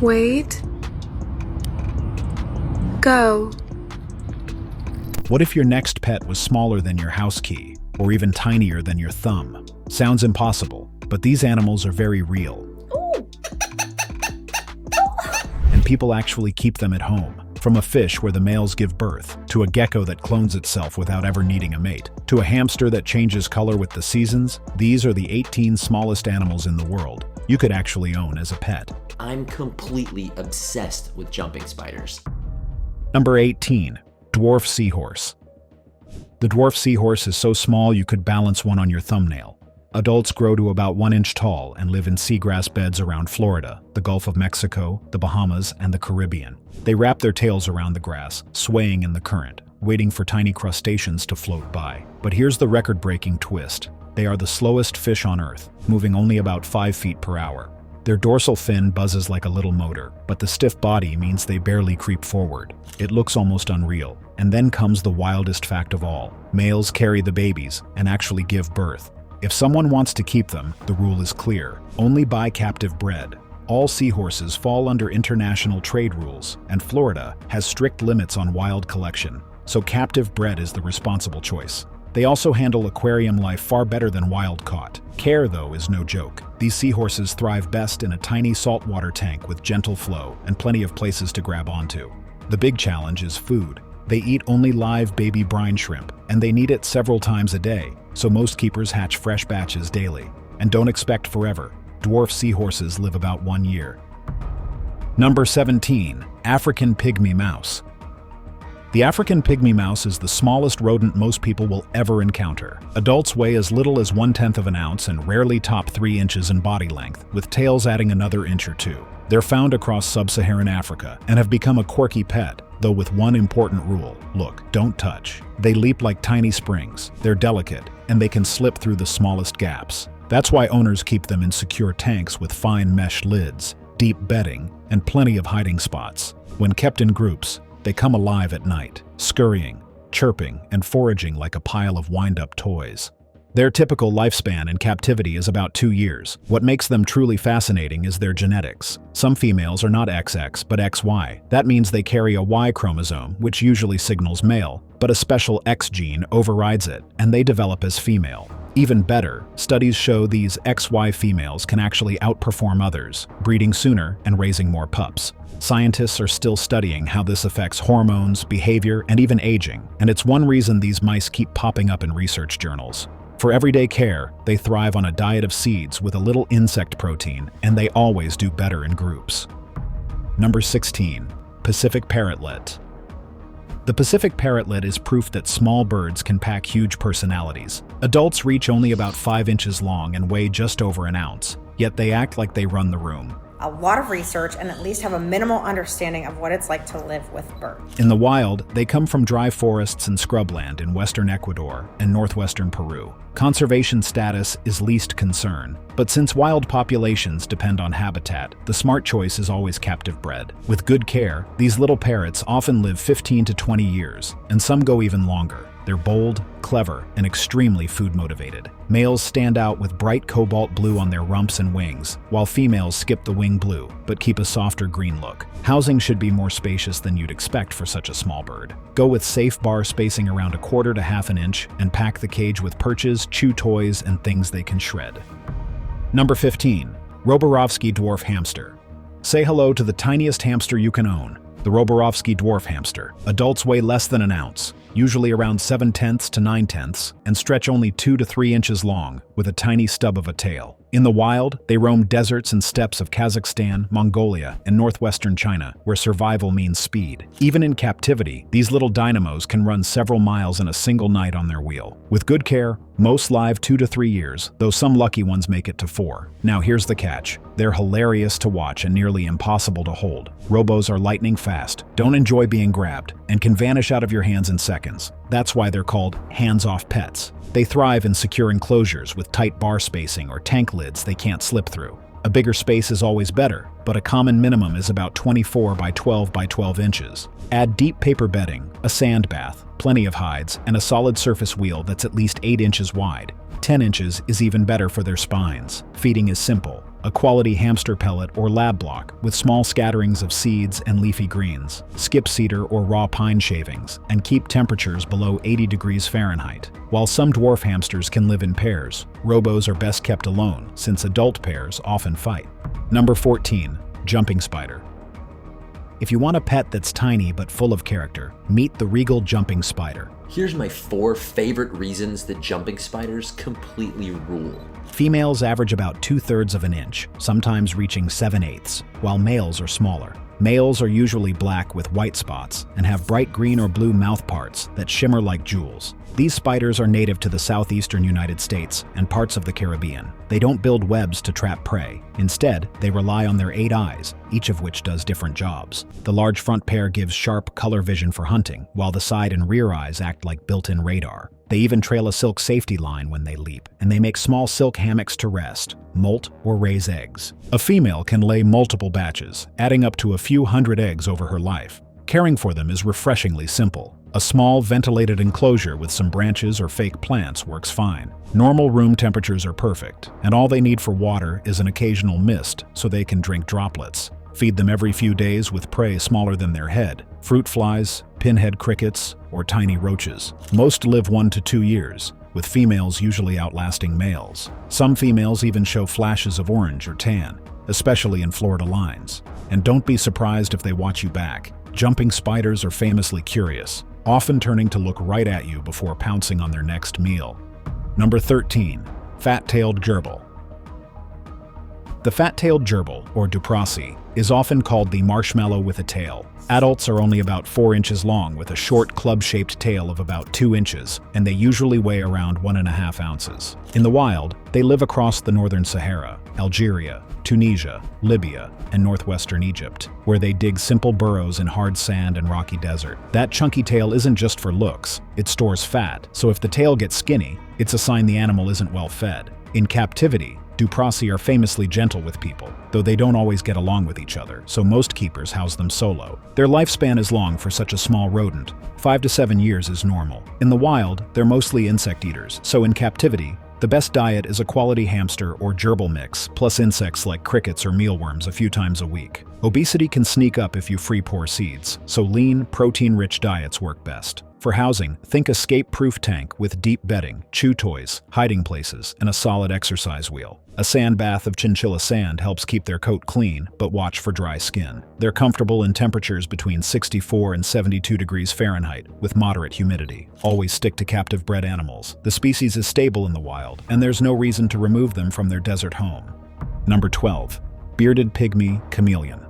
Wait. Go. What if your next pet was smaller than your house key, or even tinier than your thumb? Sounds impossible, but these animals are very real. And people actually keep them at home. From a fish where the males give birth, to a gecko that clones itself without ever needing a mate, to a hamster that changes color with the seasons, these are the 18 smallest animals in the world you could actually own as a pet. I'm completely obsessed with jumping spiders. Number 18. Dwarf seahorse. The dwarf seahorse is so small you could balance one on your thumbnail. Adults grow to about 1 inch tall and live in seagrass beds around Florida, the Gulf of Mexico, the Bahamas, and the Caribbean. They wrap their tails around the grass, swaying in the current, waiting for tiny crustaceans to float by. But here's the record-breaking twist. They are the slowest fish on Earth, moving only about 5 feet per hour. Their dorsal fin buzzes like a little motor, but the stiff body means they barely creep forward. It looks almost unreal. And then comes the wildest fact of all. Males carry the babies and actually give birth. If someone wants to keep them, the rule is clear. Only buy captive bred. All seahorses fall under international trade rules, and Florida has strict limits on wild collection, so captive bred is the responsible choice. They also handle aquarium life far better than wild caught. Care, though, is no joke. These seahorses thrive best in a tiny saltwater tank with gentle flow and plenty of places to grab onto. The big challenge is food. They eat only live baby brine shrimp, and they need it several times a day, so most keepers hatch fresh batches daily. And don't expect forever. Dwarf seahorses live about 1 year. Number 17. African pygmy mouse. The African pygmy mouse is the smallest rodent most people will ever encounter. Adults weigh as little as 1/10 of an ounce and rarely top 3 inches in body length, with tails adding another inch or two. They're found across sub-Saharan Africa and have become a quirky pet, though with one important rule. Look, don't touch. They leap like tiny springs, they're delicate, and they can slip through the smallest gaps. That's why owners keep them in secure tanks with fine mesh lids, deep bedding, and plenty of hiding spots. When kept in groups, they come alive at night, scurrying, chirping, and foraging like a pile of wind-up toys. Their typical lifespan in captivity is about 2 years. What makes them truly fascinating is their genetics. Some females are not XX, but XY. That means they carry a Y chromosome, which usually signals male, but a special X gene overrides it, and they develop as female. Even better, studies show these XY females can actually outperform others, breeding sooner and raising more pups. Scientists are still studying how this affects hormones, behavior, and even aging, and it's one reason these mice keep popping up in research journals. For everyday care, they thrive on a diet of seeds with a little insect protein, and they always do better in groups. Number 16. Pacific parrotlet. The Pacific parrotlet is proof that small birds can pack huge personalities. Adults reach only about 5 inches long and weigh just over an ounce, yet they act like they run the room. A lot of research and at least have a minimal understanding of what it's like to live with birds. In the wild, they come from dry forests and scrubland in western Ecuador and northwestern Peru. Conservation status is least concern, but since wild populations depend on habitat, the smart choice is always captive bred. With good care, these little parrots often live 15 to 20 years, and some go even longer. They're bold, clever, and extremely food-motivated. Males stand out with bright cobalt blue on their rumps and wings, while females skip the wing blue, but keep a softer green look. Housing should be more spacious than you'd expect for such a small bird. Go with safe bar spacing around 1/4 to 1/2 inch, and pack the cage with perches, chew toys, and things they can shred. Number 15. Roborovsky dwarf hamster. Say hello to the tiniest hamster you can own, the Roborovsky dwarf hamster. Adults weigh less than an ounce, usually around 7/10 to 9/10, and stretch only 2 to 3 inches long, with a tiny stub of a tail. In the wild, they roam deserts and steppes of Kazakhstan, Mongolia, and northwestern China, where survival means speed. Even in captivity, these little dynamos can run several miles in a single night on their wheel. With good care, most live 2 to 3 years, though some lucky ones make it to 4. Now here's the catch. They're hilarious to watch and nearly impossible to hold. Robos are lightning fast, don't enjoy being grabbed, and can vanish out of your hands in seconds. That's why they're called hands-off pets. They thrive in secure enclosures with tight bar spacing or tank lids they can't slip through. A bigger space is always better, but a common minimum is about 24 by 12 by 12 inches. Add deep paper bedding, a sand bath, plenty of hides, and a solid surface wheel that's at least 8 inches wide. 10 inches is even better for their spines. Feeding is simple. a quality hamster pellet or lab block with small scatterings of seeds and leafy greens. Skip cedar or raw pine shavings, and keep temperatures below 80 degrees Fahrenheit. While some dwarf hamsters can live in pairs, robos are best kept alone since adult pairs often fight. Number 14. Jumping spider. If you want a pet that's tiny but full of character, meet the regal jumping spider. Here's my 4 favorite reasons that jumping spiders completely rule. Females average about 2/3 of an inch, sometimes reaching 7/8, while males are smaller. Males are usually black with white spots and have bright green or blue mouth parts that shimmer like jewels. These spiders are native to the southeastern United States and parts of the Caribbean. They don't build webs to trap prey. Instead, they rely on their 8 eyes, each of which does different jobs. The large front pair gives sharp color vision for hunting, while the side and rear eyes act like built-in radar. They even trail a silk safety line when they leap, and they make small silk hammocks to rest, molt, or raise eggs. A female can lay multiple batches, adding up to a few hundred eggs over her life. Caring for them is refreshingly simple. A small ventilated enclosure with some branches or fake plants works fine. Normal room temperatures are perfect, and all they need for water is an occasional mist so they can drink droplets. Feed them every few days with prey smaller than their head, fruit flies, pinhead crickets, or tiny roaches. Most live 1 to 2 years, with females usually outlasting males. Some females even show flashes of orange or tan, especially in Florida lines. And don't be surprised if they watch you back. Jumping spiders are famously curious, often turning to look right at you before pouncing on their next meal. Number 13. Fat-tailed gerbil. The fat-tailed gerbil, or duprasi, is often called the marshmallow with a tail. Adults are only about 4 inches long with a short club-shaped tail of about 2 inches, and they usually weigh around 1.5 ounces. In the wild, they live across the northern Sahara, Algeria, Tunisia, Libya, and northwestern Egypt, where they dig simple burrows in hard sand and rocky desert. That chunky tail isn't just for looks, it stores fat, so if the tail gets skinny, it's a sign the animal isn't well fed. In captivity, duprasi are famously gentle with people, though they don't always get along with each other, so most keepers house them solo. Their lifespan is long for such a small rodent. 5 to 7 years is normal. In the wild, they're mostly insect eaters, so in captivity, the best diet is a quality hamster or gerbil mix, plus insects like crickets or mealworms a few times a week. Obesity can sneak up if you free poor seeds, so lean, protein-rich diets work best. For housing, think escape-proof tank with deep bedding, chew toys, hiding places, and a solid exercise wheel. A sand bath of chinchilla sand helps keep their coat clean, but watch for dry skin. They're comfortable in temperatures between 64 and 72 degrees Fahrenheit, with moderate humidity. Always stick to captive-bred animals. The species is stable in the wild, and there's no reason to remove them from their desert home. Number 12. Bearded pygmy chameleon.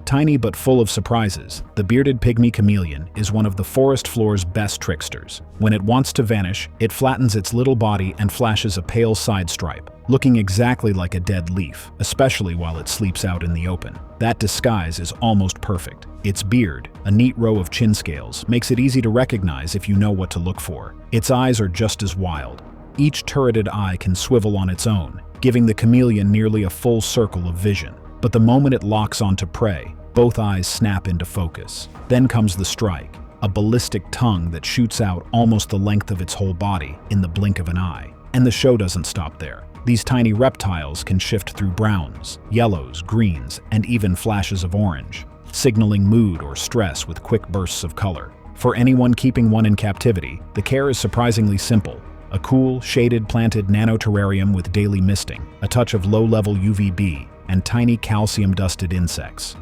Tiny but full of surprises, the bearded pygmy chameleon is one of the forest floor's best tricksters. When it wants to vanish, it flattens its little body and flashes a pale side stripe, looking exactly like a dead leaf, especially while it sleeps out in the open. That disguise is almost perfect. Its beard, a neat row of chin scales, makes it easy to recognize if you know what to look for. Its eyes are just as wild. Each turreted eye can swivel on its own, giving the chameleon nearly a full circle of vision. But the moment it locks onto prey, both eyes snap into focus. Then comes the strike, a ballistic tongue that shoots out almost the length of its whole body in the blink of an eye. And the show doesn't stop there. These tiny reptiles can shift through browns, yellows, greens, and even flashes of orange, signaling mood or stress with quick bursts of color. For anyone keeping one in captivity, the care is surprisingly simple. A cool, shaded, planted nano-terrarium with daily misting, a touch of low-level UVB, and tiny calcium-dusted insects.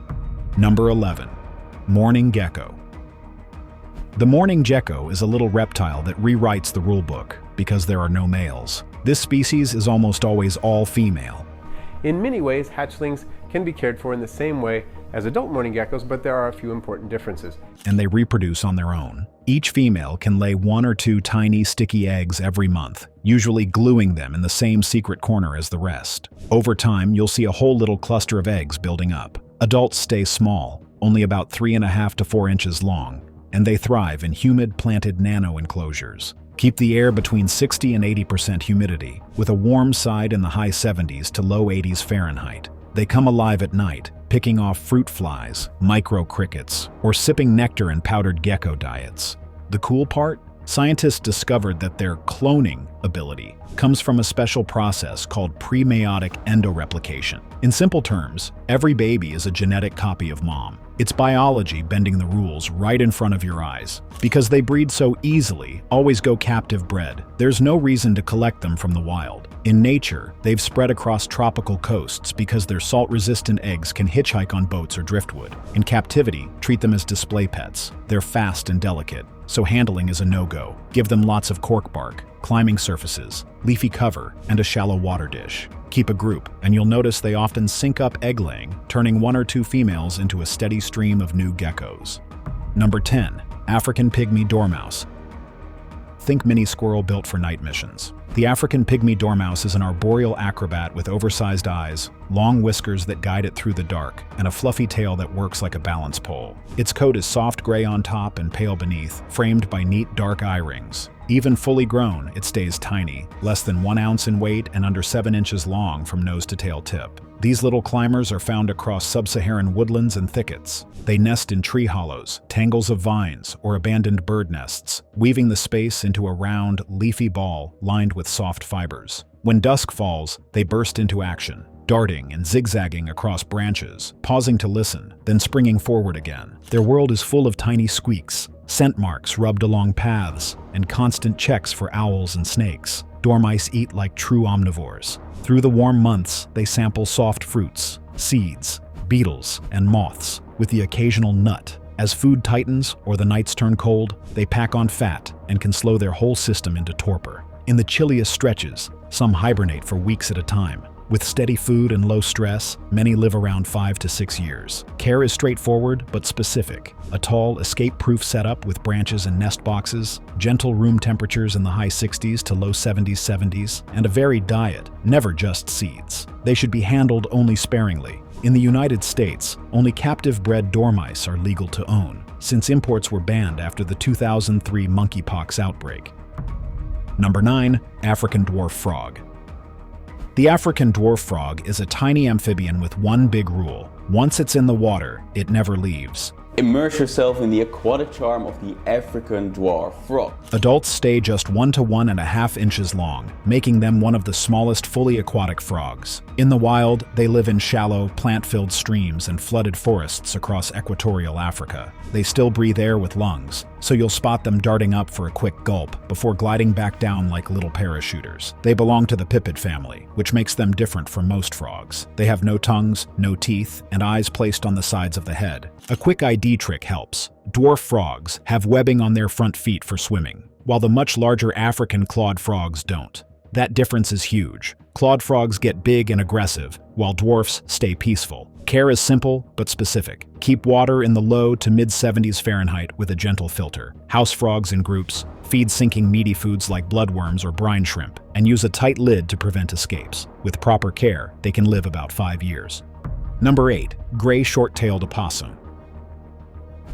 Number 11. Mourning gecko. The mourning gecko is a little reptile that rewrites the rulebook because there are no males. This species is almost always all female. In many ways, hatchlings can be cared for in the same way as adult mourning geckos, but there are a few important differences. And they reproduce on their own. Each female can lay 1 or 2 tiny, sticky eggs every month, usually gluing them in the same secret corner as the rest. Over time, you'll see a whole little cluster of eggs building up. Adults stay small, only about 3.5 to 4 inches long, and they thrive in humid, planted nano enclosures. Keep the air between 60 and 80% humidity, with a warm side in the high 70s to low 80s Fahrenheit. They come alive at night, picking off fruit flies, micro crickets, or sipping nectar in powdered gecko diets. The cool part? Scientists discovered that their cloning ability comes from a special process called pre-meiotic endoreplication. In simple terms, every baby is a genetic copy of mom. It's biology bending the rules right in front of your eyes. Because they breed so easily, always go captive bred, there's no reason to collect them from the wild. In nature, they've spread across tropical coasts because their salt-resistant eggs can hitchhike on boats or driftwood. In captivity, treat them as display pets. They're fast and delicate, so handling is a no-go. Give them lots of cork bark, climbing surfaces, leafy cover, and a shallow water dish. Keep a group, and you'll notice they often sync up egg-laying, turning 1 or 2 females into a steady stream of new geckos. Number 10. African Pygmy Dormouse. Think mini squirrel built for night missions. The African Pygmy Dormouse is an arboreal acrobat with oversized eyes, long whiskers that guide it through the dark, and a fluffy tail that works like a balance pole. Its coat is soft gray on top and pale beneath, framed by neat dark eye rings. Even fully grown, it stays tiny, less than 1 ounce in weight and under 7 inches long from nose to tail tip. These little climbers are found across sub-Saharan woodlands and thickets. They nest in tree hollows, tangles of vines, or abandoned bird nests, weaving the space into a round, leafy ball lined with soft fibers. When dusk falls, they burst into action, darting and zigzagging across branches, pausing to listen, then springing forward again. Their world is full of tiny squeaks, scent marks rubbed along paths, and constant checks for owls and snakes. Dormice eat like true omnivores. Through the warm months, they sample soft fruits, seeds, beetles, and moths, with the occasional nut. As food tightens or the nights turn cold, they pack on fat and can slow their whole system into torpor. In the chilliest stretches, some hibernate for weeks at a time. With steady food and low stress, many live around 5 to 6 years. Care is straightforward but specific. A tall, escape-proof setup with branches and nest boxes, gentle room temperatures in the high 60s to low 70s, and a varied diet, never just seeds. They should be handled only sparingly. In the United States, only captive-bred dormice are legal to own, since imports were banned after the 2003 monkeypox outbreak. Number 9. African Dwarf Frog. The African dwarf frog is a tiny amphibian with one big rule. Once it's in the water, it never leaves. Immerse yourself in the aquatic charm of the African dwarf frog. Adults stay just 1 to 1.5 inches long, making them one of the smallest fully aquatic frogs. In the wild, they live in shallow, plant-filled streams and flooded forests across equatorial Africa. They still breathe air with lungs, so you'll spot them darting up for a quick gulp before gliding back down like little parachuters. They belong to the pipid family, which makes them different from most frogs. They have no tongues, no teeth, and eyes placed on the sides of the head. A quick ID trick helps. Dwarf frogs have webbing on their front feet for swimming, while the much larger African clawed frogs don't. That difference is huge. Clawed frogs get big and aggressive, while dwarfs stay peaceful. Care is simple but specific. Keep water in the low to mid-70s Fahrenheit with a gentle filter. House frogs in groups, feed sinking meaty foods like bloodworms or brine shrimp, and use a tight lid to prevent escapes. With proper care, they can live about 5 years. Number 8. Gray short-tailed opossum.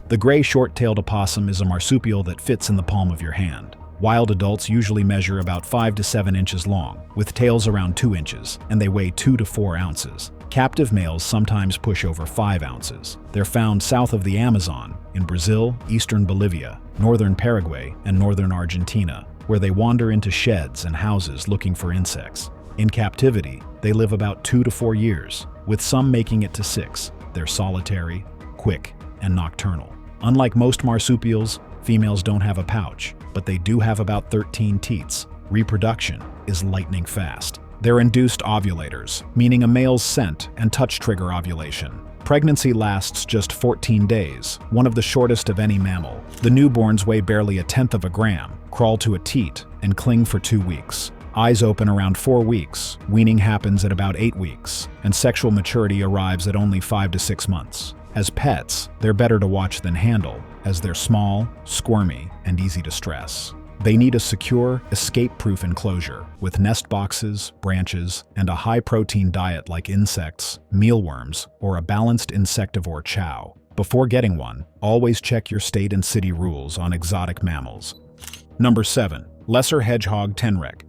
The gray short-tailed opossum is a marsupial that fits in the palm of your hand. Wild adults usually measure about 5 to 7 inches long, with tails around 2 inches, and they weigh 2 to 4 ounces. Captive males sometimes push over 5 ounces. They're found south of the Amazon, in Brazil, eastern Bolivia, northern Paraguay, and northern Argentina, where they wander into sheds and houses looking for insects. In captivity, they live about 2 to 4 years, with some making it to 6. They're solitary, quick, and nocturnal. Unlike most marsupials, females don't have a pouch, but they do have about 13 teats. Reproduction is lightning fast. They're induced ovulators, meaning a male's scent and touch trigger ovulation. Pregnancy lasts just 14 days, one of the shortest of any mammal. The newborns weigh barely 1/10 of a gram, crawl to a teat, and cling for 2 weeks. Eyes open around 4 weeks, weaning happens at about 8 weeks, and sexual maturity arrives at only 5 to 6 months. As pets, they're better to watch than handle, as they're small, squirmy, and easy to stress. They need a secure, escape-proof enclosure, with nest boxes, branches, and a high-protein diet like insects, mealworms, or a balanced insectivore chow. Before getting one, always check your state and city rules on exotic mammals. Number 7. Lesser hedgehog tenrec.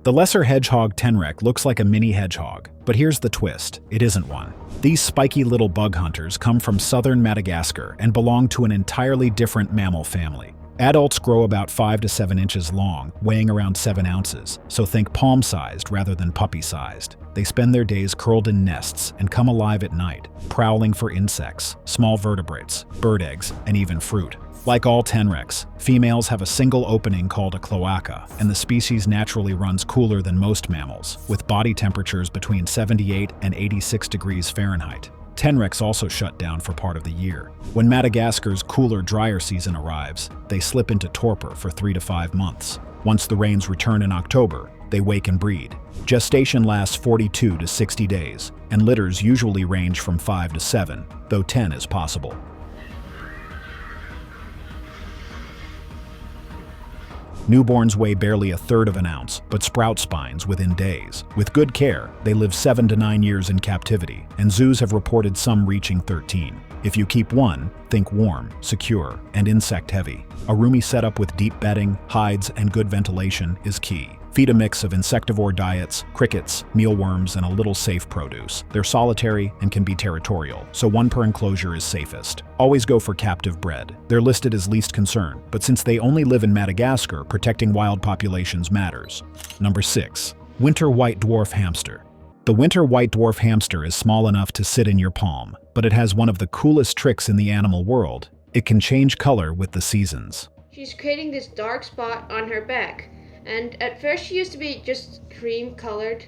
The lesser hedgehog tenrec looks like a mini hedgehog, but here's the twist, it isn't one. These spiky little bug hunters come from southern Madagascar and belong to an entirely different mammal family. Adults grow about 5 to 7 inches long, weighing around 7 ounces, so think palm-sized rather than puppy-sized. They spend their days curled in nests and come alive at night, prowling for insects, small vertebrates, bird eggs, and even fruit. Like all tenrecs, females have a single opening called a cloaca, and the species naturally runs cooler than most mammals, with body temperatures between 78 and 86 degrees Fahrenheit. Tenrecs also shut down for part of the year. When Madagascar's cooler, drier season arrives, they slip into torpor for 3 to 5 months. Once the rains return in October, they wake and breed. Gestation lasts 42 to 60 days, and litters usually range from 5 to 7, though 10 is possible. Newborns weigh barely 1/3 of an ounce, but sprout spines within days. With good care, they live 7 to 9 years in captivity, and zoos have reported some reaching 13. If you keep one, think warm, secure, and insect-heavy. A roomy setup with deep bedding, hides, and good ventilation is key. Feed a mix of insectivore diets, crickets, mealworms, and a little safe produce. They're solitary and can be territorial, so one per enclosure is safest. Always go for captive bred. They're listed as least concern, but since they only live in Madagascar, protecting wild populations matters. Number 6. Winter white dwarf hamster. The winter white dwarf hamster is small enough to sit in your palm, but it has one of the coolest tricks in the animal world. It can change color with the seasons. She's creating this dark spot on her back. And at first she used to be just cream colored,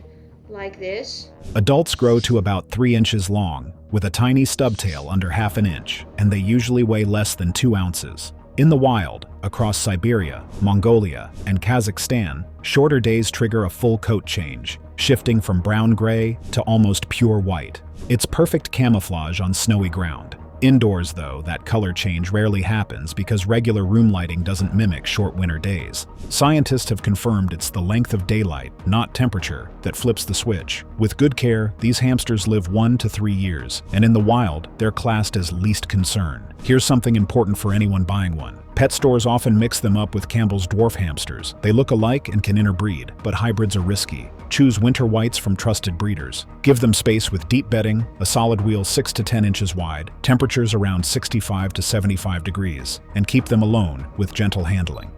like this. Adults grow to about 3 inches long, with a tiny stubtail under 1/2 inch, and they usually weigh less than 2 ounces. In the wild, across Siberia, Mongolia, and Kazakhstan, shorter days trigger a full coat change, shifting from brown-gray to almost pure white. It's perfect camouflage on snowy ground. Indoors, though, that color change rarely happens because regular room lighting doesn't mimic short winter days. Scientists have confirmed it's the length of daylight, not temperature, that flips the switch. With good care, these hamsters live 1 to 3 years, and in the wild, they're classed as least concern. Here's something important for anyone buying one. Pet stores often mix them up with Campbell's dwarf hamsters. They look alike and can interbreed, but hybrids are risky. Choose winter whites from trusted breeders. Give them space with deep bedding, a solid wheel 6 to 10 inches wide, temperatures around 65 to 75 degrees, and keep them alone with gentle handling.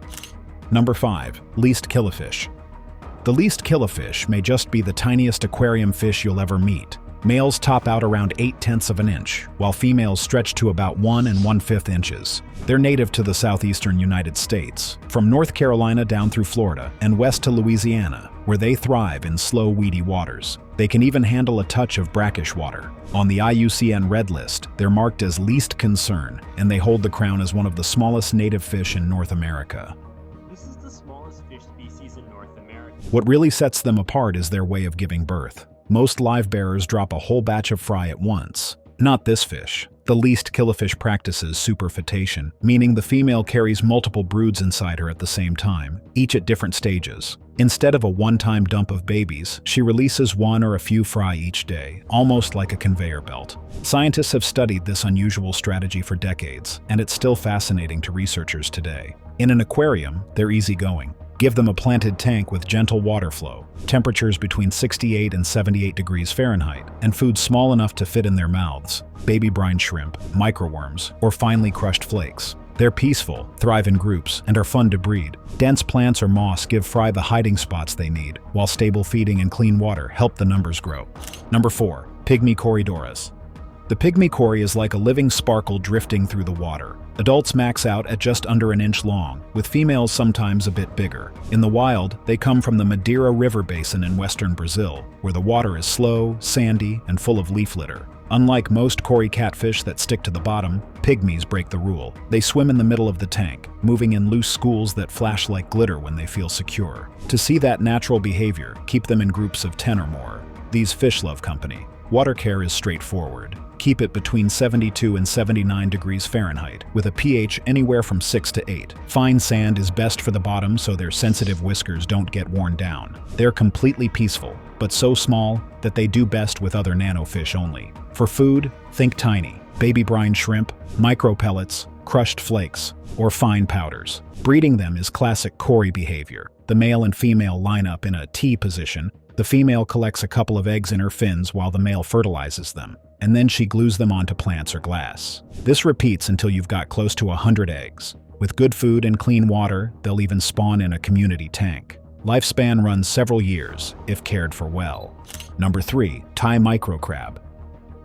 Number 5. Least killifish. The least killifish may just be the tiniest aquarium fish you'll ever meet. Males top out around 0.8 of an inch, while females stretch to about 1 1/5 inches. They're native to the southeastern United States, from North Carolina down through Florida and west to Louisiana, where they thrive in slow, weedy waters. They can even handle a touch of brackish water. On the IUCN Red List, they're marked as least concern, and they hold the crown as one of the smallest native fish in North America. This is the smallest fish species in North America. What really sets them apart is their way of giving birth. Most live bearers drop a whole batch of fry at once. Not this fish. The least killifish practices superfetation, meaning the female carries multiple broods inside her at the same time, each at different stages. Instead of a one-time dump of babies, she releases one or a few fry each day, almost like a conveyor belt. Scientists have studied this unusual strategy for decades, and it's still fascinating to researchers today. In an aquarium, they're easygoing. Give them a planted tank with gentle water flow, temperatures between 68 and 78 degrees Fahrenheit, and food small enough to fit in their mouths, baby brine shrimp, microworms, or finely crushed flakes. They're peaceful, thrive in groups, and are fun to breed. Dense plants or moss give fry the hiding spots they need, while stable feeding and clean water help the numbers grow. Number 4. Pygmy corydoras. The pygmy cory is like a living sparkle drifting through the water. Adults max out at just under an inch long, with females sometimes a bit bigger. In the wild, they come from the Madeira River basin in western Brazil, where the water is slow, sandy, and full of leaf litter. Unlike most cory catfish that stick to the bottom, pygmies break the rule. They swim in the middle of the tank, moving in loose schools that flash like glitter when they feel secure. To see that natural behavior, keep them in groups of 10 or more. These fish love company. Water care is straightforward. Keep it between 72 and 79 degrees Fahrenheit, with a pH anywhere from 6 to 8. Fine sand is best for the bottom so their sensitive whiskers don't get worn down. They're completely peaceful, but so small that they do best with other nanofish only. For food, think tiny, baby brine shrimp, micro pellets, crushed flakes, or fine powders. Breeding them is classic cory behavior. The male and female line up in a T position, The female collects a couple of eggs in her fins while the male fertilizes them, and then she glues them onto plants or glass. This repeats until you've got close to 100 eggs. With good food and clean water, they'll even spawn in a community tank. Lifespan runs several years, if cared for well. Number 3. Thai microcrab.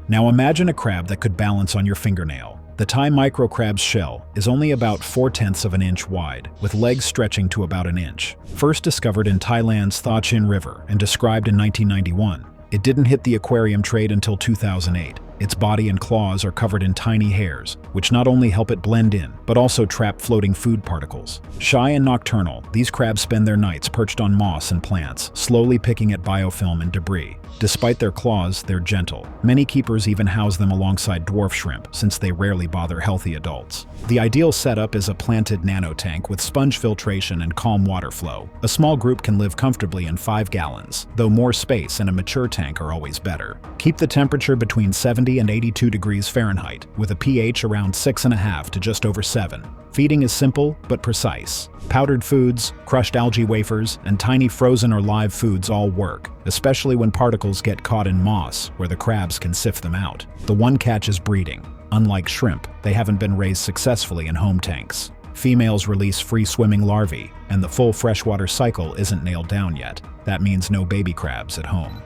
Now imagine a crab that could balance on your fingernail. The Thai microcrab's shell is only about 4/10 of an inch wide, with legs stretching to about an inch. First discovered in Thailand's Tha Chin River and described in 1991, it didn't hit the aquarium trade until 2008. Its body and claws are covered in tiny hairs, which not only help it blend in, but also trap floating food particles. Shy and nocturnal, these crabs spend their nights perched on moss and plants, slowly picking at biofilm and debris. Despite their claws, they're gentle. Many keepers even house them alongside dwarf shrimp, since they rarely bother healthy adults. The ideal setup is a planted nanotank with sponge filtration and calm water flow. A small group can live comfortably in 5 gallons, though more space and a mature tank are always better. Keep the temperature between 70 and 82 degrees Fahrenheit, with a pH around 6.5 to just over 7. Feeding is simple but precise. Powdered foods, crushed algae wafers, and tiny frozen or live foods all work, especially when particles get caught in moss, where the crabs can sift them out. The one catch is breeding. Unlike shrimp, they haven't been raised successfully in home tanks. Females release free-swimming larvae, and the full freshwater cycle isn't nailed down yet. That means no baby crabs at home.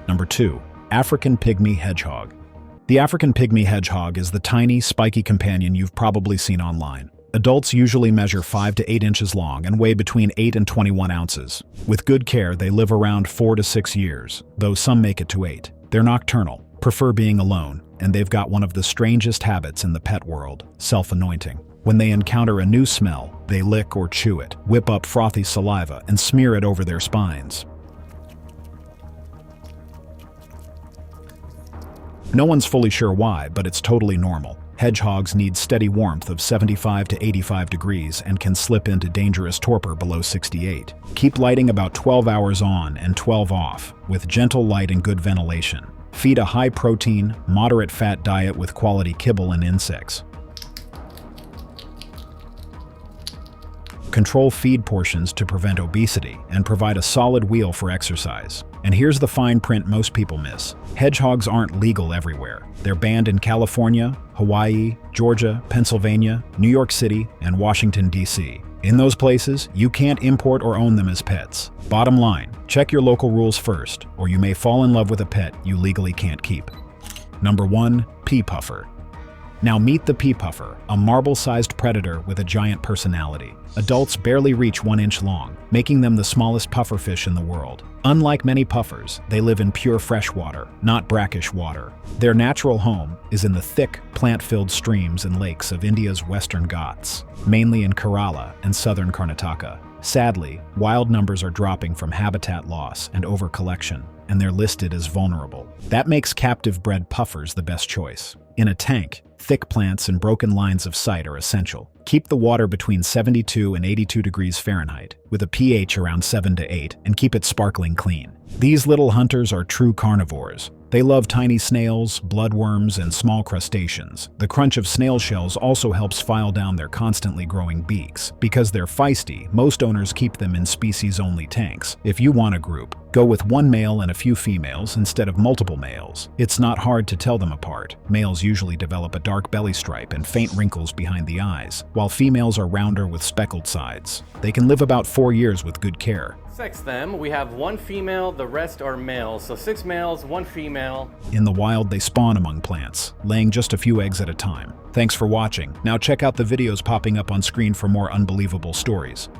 Number 2. African Pygmy Hedgehog. The African Pygmy hedgehog is the tiny, spiky companion you've probably seen online. Adults usually measure 5 to 8 inches long and weigh between 8 and 21 ounces. With good care, they live around 4 to 6 years, though some make it to 8. They're nocturnal, prefer being alone, and they've got one of the strangest habits in the pet world: self-anointing. When they encounter a new smell, they lick or chew it, whip up frothy saliva, and smear it over their spines. No one's fully sure why, but it's totally normal. Hedgehogs need steady warmth of 75 to 85 degrees and can slip into dangerous torpor below 68. Keep lighting about 12 hours on and 12 off, with gentle light and good ventilation. Feed a high-protein, moderate-fat diet with quality kibble and insects. Control feed portions to prevent obesity and provide a solid wheel for exercise. And here's the fine print most people miss. Hedgehogs aren't legal everywhere. They're banned in California, Hawaii, Georgia, Pennsylvania, New York City, and Washington, D.C. In those places, you can't import or own them as pets. Bottom line, check your local rules first, or you may fall in love with a pet you legally can't keep. Number 1. Pea puffer. Now meet the pea puffer, a marble-sized predator with a giant personality. Adults barely reach 1 inch long, making them the smallest pufferfish in the world. Unlike many puffers, they live in pure fresh water, not brackish water. Their natural home is in the thick, plant-filled streams and lakes of India's western Ghats, mainly in Kerala and southern Karnataka. Sadly, wild numbers are dropping from habitat loss and overcollection, and they're listed as vulnerable. That makes captive-bred puffers the best choice. In a tank, thick plants and broken lines of sight are essential. Keep the water between 72 and 82 degrees Fahrenheit, with a pH around 7 to 8, and keep it sparkling clean. These little hunters are true carnivores. They love tiny snails, bloodworms, and small crustaceans. The crunch of snail shells also helps file down their constantly growing beaks. Because they're feisty, most owners keep them in species-only tanks. If you want a group, go with one male and a few females instead of multiple males. It's not hard to tell them apart. Males usually develop a dark belly stripe and faint wrinkles behind the eyes, while females are rounder with speckled sides. They can live about 4 years with good care. Sex them, we have 1 female, the rest are males, so 6 males, 1 female. In the wild, they spawn among plants, laying just a few eggs at a time. Thanks for watching. Now check out the videos popping up on screen for more unbelievable stories.